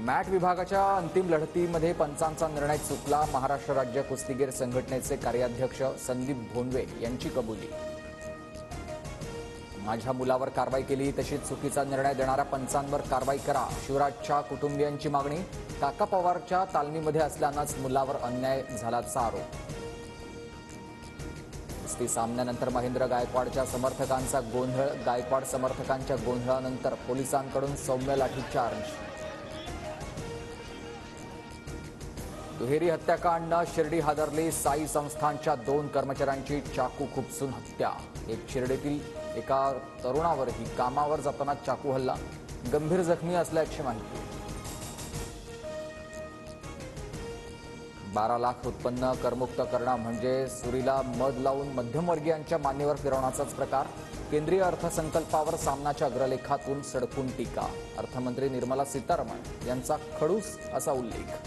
Mat विभागाच्या अंतिम लढतीमध्ये पंचांचा निर्णय चुकला. महाराष्ट्र राज्य कुस्तीगीर संघटनेचे कार्याध्यक्ष संदीप भोंडवे यांची कबुली. माझ्या मुलावर कारवाई केली तशी चुकीचा निर्णय देणाऱ्या पंचांवर कारवाई करा. शिवराजच्या कुटुंबियांची मागणी. काका पवारच्या तालमीमध्ये असल्यानंच मुलावर अन्याय झाल्याचा आरोप. कुस्ती सामन्यानंतर महेंद्र गायकवाडच्या समर्थकांचा गोंधळ. गायकवाड समर्थकांच्या गोंधळानंतर पोलिसांकडून सौम्य लाठीचार्ज. दुहेरी हत्याकांड. शिर्डी हादरली. साई संस्थानच्या 2 कर्मचाऱ्यांची चाकू खुपसून हत्या. एक शिर्डीतील एका तरुणावरही कामावर जाताना चाकू हल्ला. गंभीर जखमी असल्याची माहिती. 12 लाख उत्पन्न करमुक्त करणं म्हणजे सुरीला मध लावून मध्यमवर्गीयांच्या मानेवर फिरवण्याचाच प्रकार. केंद्रीय अर्थसंकल्पावर सामनाच्या अग्रलेखातून सडकून टीका. अर्थमंत्री निर्मला सीतारामन यांचा खडूस असा उल्लेख.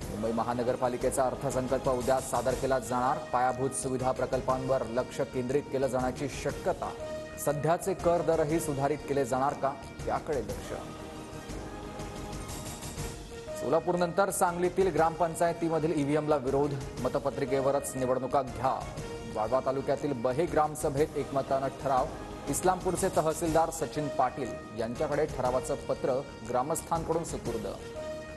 मुंबई महानगरपालिकेचा अर्थसंकल्प उद्या सादर केला जाणार. पायाभूत सुविधा प्रकल्पांवर लक्ष केंद्रित केलं जाण्याची शक्यता. सध्याचे कर दरही सुधारित केले जाणार का, याकडे लक्ष. सोलापूरनंतर सांगलीतील ग्रामपंचायतीमधील ईव्हीएमला विरोध. मतपत्रिकेवरच निवडणुका घ्या. वाळवा तालुक्यातील बहे ग्रामसभेत एकमतानं ठराव. इस्लामपूरचे तहसीलदार सचिन पाटील यांच्याकडे ठरावाचं पत्र ग्रामस्थांकडून सुपूर्द.